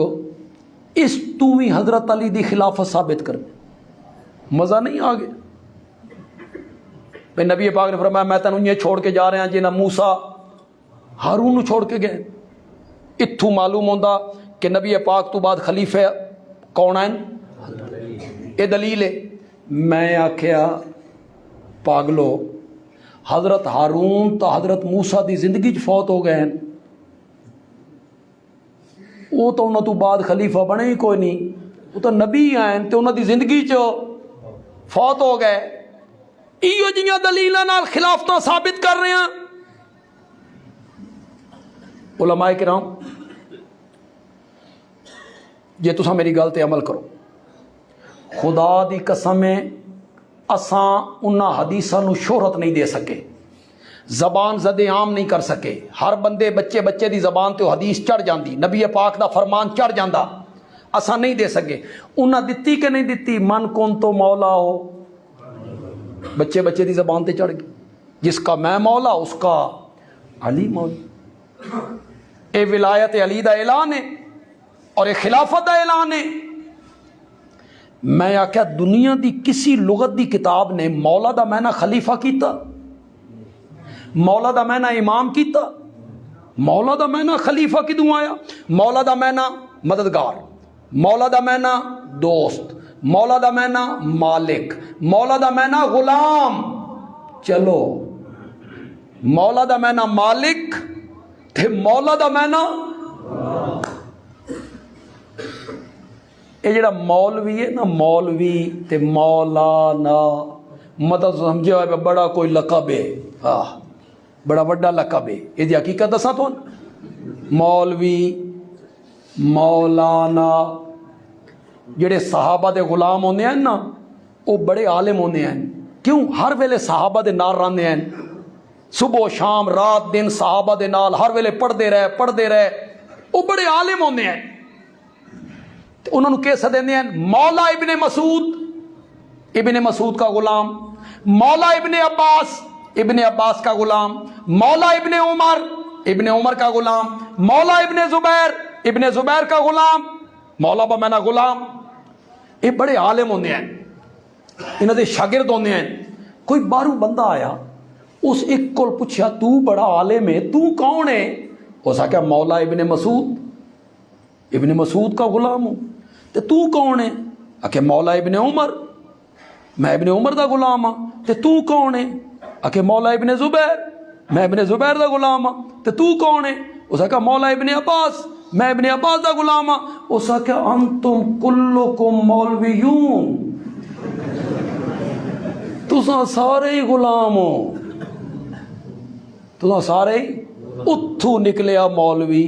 اس تو بھی حضرت علی دی خلافت ثابت کر دیں، مزہ نہیں آ گیا۔ نبی پاک نے فرمایا میں تینوں یہ چھوڑ کے جا رہے ہیں جنہاں موسیٰ ہارون نو چھوڑ کے گئے۔ اتھوں معلوم ہوندہ کہ نبی پاک تو بعد خلیفہ کون ہیں؟ یہ دلیل ہے۔ میں آکھیا پاگلو، حضرت ہارون تو حضرت موسیٰ دی زندگی چ فوت ہو گئے ہیں، وہ تو انہوں تو بعد خلیفہ بنے ہی کوئی نہیں، وہ تو نبی ہیں تو انہوں دی زندگی چ فوت ہو گئے۔ ایو جیاں دلیلاں نال خلافتاں ثابت کر رہے ہیں۔ علماء کرام جے تساں میری گل تے عمل کرو، خدا دی قسم ہے اساں انہاں حدیثاں نو شہرت نہیں دے سکے، زبان زد عام نہیں کر سکے۔ ہر بندے بچے دی زبان تے حدیث چڑھ جاندی، نبی پاک دا فرمان چڑھ جاندا، اساں نہیں دے سکے۔ انہاں دتی کہ نہیں دتی؟ من کون تو مولا ہو، بچے دی زبان تے چڑھ گئی، جس کا میں مولا اس کا علی مولا۔ اے ولایت علی دا اعلان ہے اور اے خلافت دا اعلان ہے۔ میں آکھیا دنیا دی کسی لغت دی کتاب نے مولا دا معنی خلیفہ کیتا، مولا دا معنی امام کیتا، مولا دا معنی خلیفہ کدوں آیا؟ مولا دا معنی مددگار، مولا دا معنی دوست، مولا دا معنی مالک، مولا دا معنی غلام۔ چلو مولا دا معنی مالک تے مولا دا معنی یہ جڑا مولوی ہے نا، مولوی تے مولانا مطلب سمجھے ہوئے بڑا کوئی لقب ہے، بڑا بڑا لقب ہے۔ یہ دی حقیقت دسا تو مولوی مولانا جڑے صحابہ دے غلام ہوندے ہیں نا وہ بڑے عالم ہوندے ہیں، کیوں؟ ہر ویلے صحابہ دے نال رہندے ہیں، صبح شام رات دن صحابہ دے نال ہر ویلے پڑھتے رہے، وہ بڑے عالم ہوندے ہیں۔ انہوں نے کیسے دیندے ہیں؟ مولا ابن مسعود، ابن مسعود کا غلام، مولا ابن عباس کا غلام، مولا ابن عمر کا غلام، مولا ابن زبیر کا غلام، مولا بمینا غلام. یہ بڑے عالم ہوندے ہیں، انہاں دے شاگرد ہوندے ہیں. کوئی باہروں بندہ آیا، اس ایک کو پوچھا تو بڑا عالم ہے، تو کون ہے؟ اس آخیا مولا ابن مسعود کا غلام ہوں. تو کون ہے؟ آخیا مولا ابن عمر، میں ابن عمر دا غلام ہاں. تو کون ہے؟ آخیا مولا ابن زبیر، میں ابن زبیر دا غلام ہاں. تو کون ہے؟ اس آخیا مولا ابن عباس، میں ابن عباس دا غلام ہاں. اس آخیا انتم کلکم مولویون، تساں سارے ہی غلام ہو، تساں سارے ہی. اتھو نکلیا مولوی.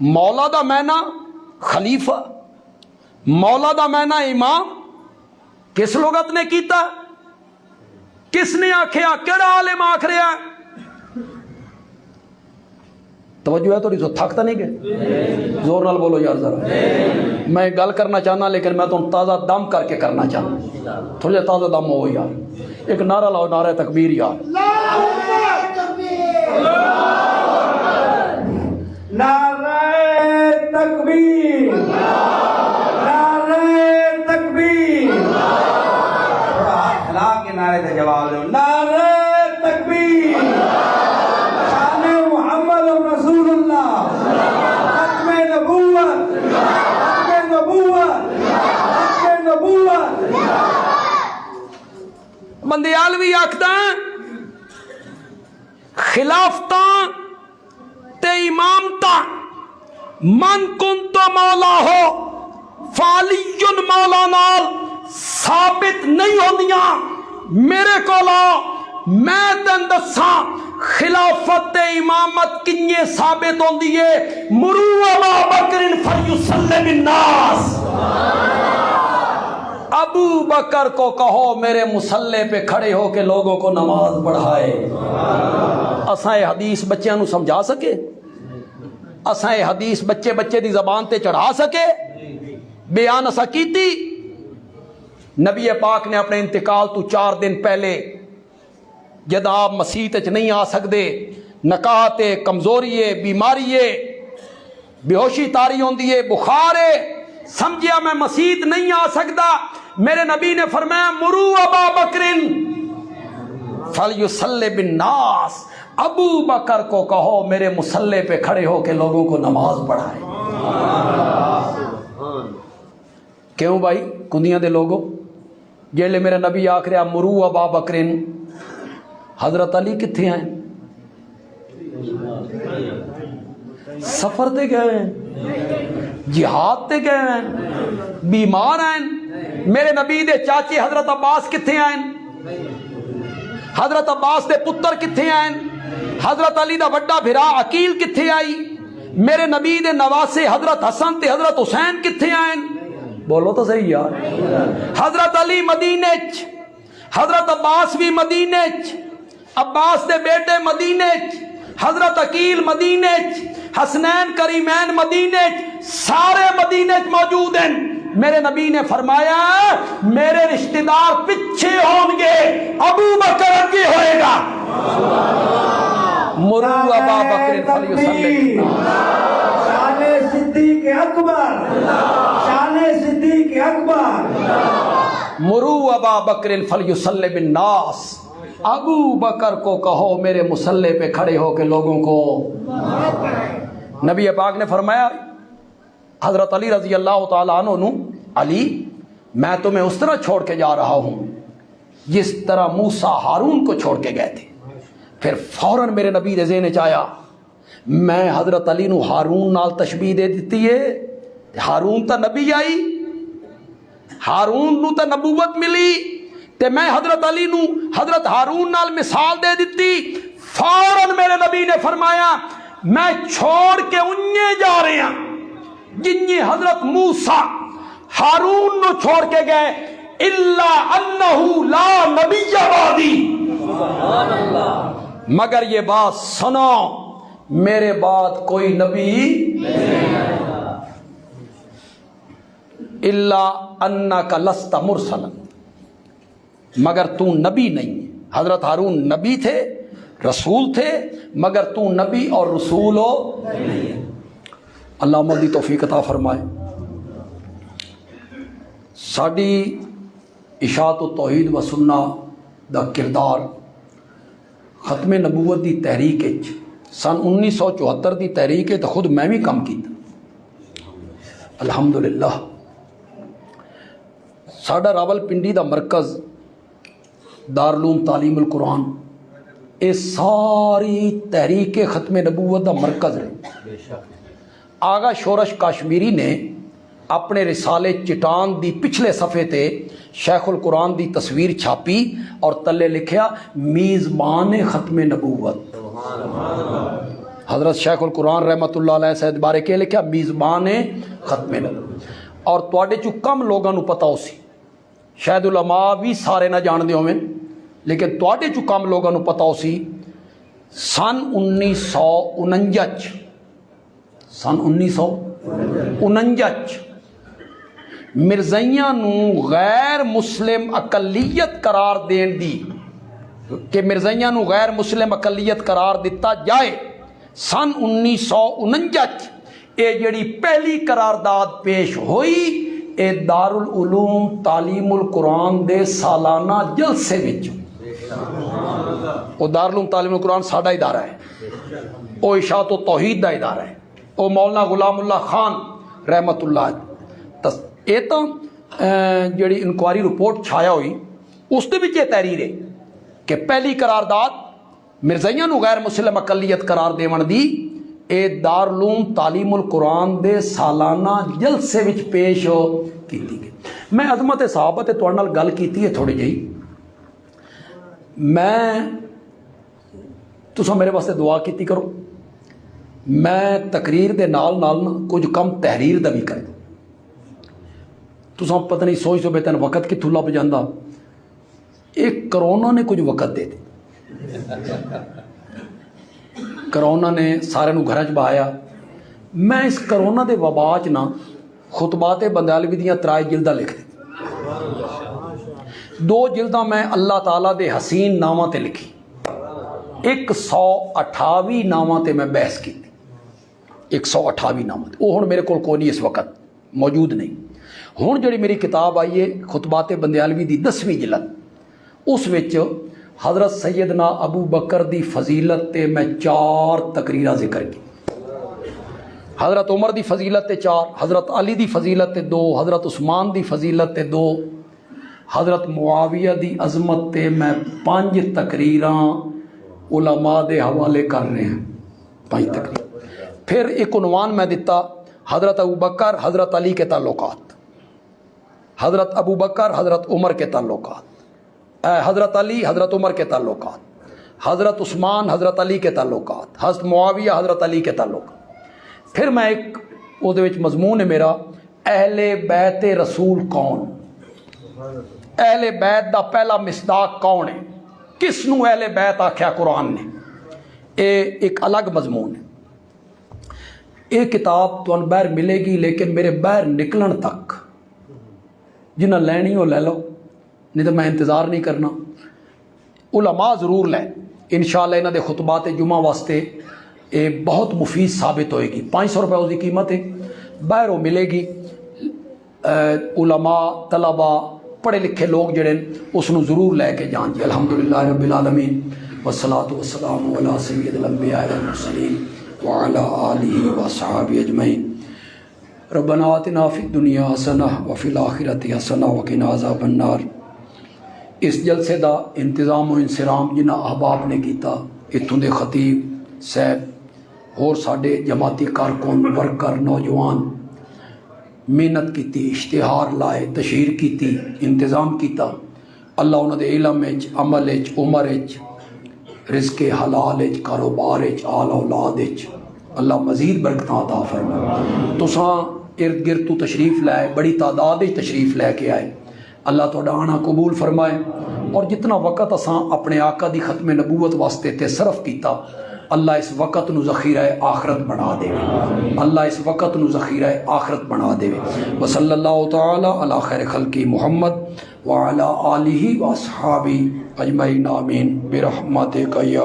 مولا دا مینا خلیفہ، مولا دا مینا امام کس لغت نے کیتا؟ کس نے آکھیا؟ کیڑا عالم آکھ رہا ہے؟ توجہ ہے تھوڑی سو؟ تھکتا نہیں کہ زور نال بولو یار ذرا. میں گل کرنا چاہنا لیکن میں تم تازہ دم کر کے کرنا چاہنا. تھوڑا تازہ دم ہو یار. ایک نعرہ لاؤ، نعرہ تکبیر یار. نعرہ تکبیر، نعرہ تکبیر. تھوڑا ہاتھ ہلا کے نعرے کا جواب دو. نعرہ تکبیر، شان محمد رسول اللہ، ختم نبوت، ختم نبوت، ختم نبوت. بندیالوی آکھدا خلافتاں تے امامتاں من کن تو مولا ہو فعلی مولا نال ثابت نہیں ہوندیاں. میرے کو میں تن دساں خلافت تے امامت کنیے ثابت ہوندی ہے. مرو ابا بکر فلیصلی بالناس، ابو بکر کو کہو میرے مصلی پہ کھڑے ہو کے لوگوں کو نماز پڑھائے. اساں یہ حدیث بچیاں نو سمجھا سکے؟ اساں یہ حدیث بچے دی زبان تے چڑھا سکے؟ بیان اساں کیتی؟ نبی پاک نے اپنے انتقال تو 4 دن پہلے جد آپ مسیت چ نہیں آ سکتے، نکاہت کمزوری ہے، بیماری ہے، بے ہوشی تاری ہوندی ہے، بخار ہے، سمجھیا میں مسیت نہیں آ سکتا. میرے نبی نے فرمایا مرو ابا بکرن فلیصلی بالناس، ابو بکر کو کہو میرے مصلی پہ کھڑے ہو کے لوگوں کو نماز پڑھائے. کیوں بھائی کندیاں دے لوگوں؟ جیلے میرے نبی آکھ رہا مرو ابا بکرن، حضرت علی کتھے ہیں؟ سفر تے گئے ہیں، جہاد تے گئے ہیں، بیمار ہیں. میرے نبی دے چاچے حضرت عباس کتھے ہیں؟ حضرت عباس دے پتر کتھے ہیں؟ حضرت علی دا بڑا بھرا عقیل کتھے آئی؟ میرے نبی دے نواسے حضرت حسن تے حضرت حسین کتھے ہیں؟ بولو تو صحیح یار. حضرت علی مدینے چ، حضرت عباس بھی مدینے چ، عباس دے بیٹے مدینے چ، حضرت عقیل مدینے چ، حسنین کریمین مدینے چ، سارے مدینے چ موجود ہیں. میرے نبی نے فرمایا میرے رشتہ دار پیچھے ہوں گے، ابو بکر اگے ہوئے گا. مرو ابا بکر فلیصلی. شان صدیق اکبر، شان صدیق اکبر. مرو ابا بکر فلیصلی بالناس، ابو بکر کو کہو میرے مصلی پہ کھڑے ہو کے لوگوں کو. نبی پاک نے فرمایا حضرت علی رضی اللہ تعالیٰ عنہ نو، علی میں تمہیں اس طرح چھوڑ کے جا رہا ہوں جس طرح موسیٰ ہارون کو چھوڑ کے گئے تھے. پھر فوراً میرے نبی دے ذہن چایا میں حضرت علی نو ہارون نال تشبیہ دے دیتی ہے. ہارون تا نبی آئی، ہارون نو تا نبوت ملی، تے میں حضرت علی نو حضرت ہارون نال مثال دے دیتی. فوراً میرے نبی نے فرمایا میں چھوڑ کے انہیں جا رہے ہیں جنہیں حضرت موسیٰ ہارون نو چھوڑ کے گئے. الا انہ لا نبی بعدی، مگر یہ بات سنو میرے بعد کوئی نبی الا انک لست مرسلا، مگر تو نبی نہیں ہے۔ حضرت ہارون نبی تھے، رسول تھے، مگر تو نبی اور رسول ہو نہیں ہے۔ اللہ عمل دی توفیق عطا فرمائے۔ ساڈی اشاعت و توحید و سنہ دا کردار ختم نبوت دی تحریک سن 1974 دی تحریک تو خود میں بھی کم کیتا الحمدللہ۔ ساڈا راول پنڈی دا مرکز دارالعلوم تعلیم القرآن اے ساری تحریک ختم نبوت دا مرکز ہے۔ آغا شورش کاشمیری نے اپنے رسالے چٹان دی پچھلے صفحے تے شیخ القرآن دی تصویر چھاپی اور تلے لکھیا میزبان ختم نبوت۔ حضرت شیخ القرآن رحمت اللہ علیہ سید بارے کے لکھیا میزبان ختم نبوت۔ اور تواڈے چوں کم لوگاں نوں پتہ ہو سی، شاید علماء بھی سارے نہ جان دے ہوئے، لیکن تواڈے چوں کم لوگاں نوں پتہ ہو سی سن 1949 سن 1949 مرزائیاں نوں غیر مسلم اقلیت قرار دین دی کہ مرزائیاں نوں غیر مسلم اقلیت قرار دیتا جائے، سن 1949 اے جڑی پہلی قرارداد پیش ہوئی اے دارالعلوم تعلیم القرآن دے سالانہ جلسے وچ۔ وہ دارالعلوم تعلیم القرآن ساڈا ادارہ ہے، وہ اشاعت و توحید دا ادارہ ہے، وہ مولانا غلام اللہ خان رحمت اللہ یہ تو جڑی انکوائری رپورٹ چھایا ہوئی اس دے وچ یہ تحریر ہے کہ پہلی قرارداد مرزائیاں نوں غیر مسلم اقلیت قرار دیون دی اے دارالعلوم تعلیم القرآن دے سالانہ جلسے وچ پیش کیتی گئی۔ میں عظمت صحابہ تے تواڈے نال گل کیتی ہے تھوڑی جہی، میں تساں میرے واسطے دعا کیتی کرو، میں تقریر دے نال نال کچھ کم تحریر دا بھی کر دوں۔ تساں پتہ نہیں سوچ تو بے تین وقت کتھوں لب جاندا، ایک کرونا نے کچھ وقت دے دی، کرونا نے سارے نوں گھر چ بہایا۔ میں اس کرونا دے وبا چ نہ خطبات بندیالوی دیاں 3 جلداں لکھ دی، 2 جلداں میں اللہ تعالیٰ دے حسین ناماں تے لکھی، 128 ناماں تے میں بحث کی، 128 ناماں تے، وہ ہن میرے کول کوئی نہیں اس وقت موجود نہیں۔ ہن جڑی میری کتاب آئی ہے خطبات بندیالوی دی 10ویں جلد، اس وچ حضرت سیدنا ابو بکر دی فضیلت تے میں 4 تقریراں ذکر کی، حضرت عمر دی فضیلت تے 4، حضرت علی دی فضیلت تے 2، حضرت عثمان دی فضیلت تے 2، حضرت معاویہ دی عظمت تے میں 5 تقریراں علماء دے حوالے کر رہے ہیں، 5 تقریر۔ پھر ایک عنوان میں دیتا حضرت ابو بکر حضرت علی کے تعلقات، حضرت ابو بکر حضرت عمر کے تعلقات، حضرت علی حضرت عمر کے تعلقات، حضرت عثمان حضرت علی کے تعلقات، حضرت معاویہ حضرت علی کے تعلقات۔ پھر میں ایک وہ مضمون ہے میرا اہل بیت رسول کون، اہل بیت دا پہلا مصداق کون ہے، کس نو اہل بیت آکھیا قرآن نے، ایک الگ مضمون ہے۔ یہ کتاب تو باہر ملے گی، لیکن میرے باہر نکلن تک جنہیں لینی ہو لے لو، نہیں تو میں انتظار نہیں کرنا۔ علماء ضرور لیں انشاءاللہ، انہاں دے خطبات جمعہ واسطے یہ بہت مفید ثابت ہوئے گی۔ 500 روپے اس کی قیمت ہے، باہر وہ ملے گی۔ علماء طلباء پڑھے لکھے لوگ جڑے اس نو ضرور لے کے جان جی۔ الحمدللہ رب العالمین والصلاۃ والسلام علی سید الانبیاء والمرسلین وعلی آلہ وصحبہ اجمعین۔ ربنا آتنا فی الدنیا حسنہ وفی الآخرۃ حسنہ وقنا عذاب النار۔ اس جلسے دا انتظام و انصرام جنہ احباب نے کیتا، اتھوں دے خطیب صاحب اور ساڈے جماعتی کارکن ورکر نوجوان محنت کیتی، اشتہار لائے، تشہیر کیتی، انتظام کیتا۔ اللہ انہاں دے علم وچ، عمل وچ، عمر وچ، رزق حلال وچ، کاروبار وچ، آل اولاد وچ اللہ مزید برکتاں عطا فرمائے۔ تساں ارد گرد تو تشریف لائے، بڑی تعداد وچ تشریف لے کے آئے، اللہ تہاڈا آنا قبول فرمائے، اور جتنا وقت اساں اپنے آقا دی ختم نبوت واسطے تے صرف کیتا اللہ اس وقت نو ذخیرہ آخرت بنا دے، اللہ اس وقت نو ذخیرہ آخرت بنا دے۔ وصلی اللہ تعالی علی خیر خلقی محمد وعلی آلہ واصحابہ اجمعین آمین برحمتک یا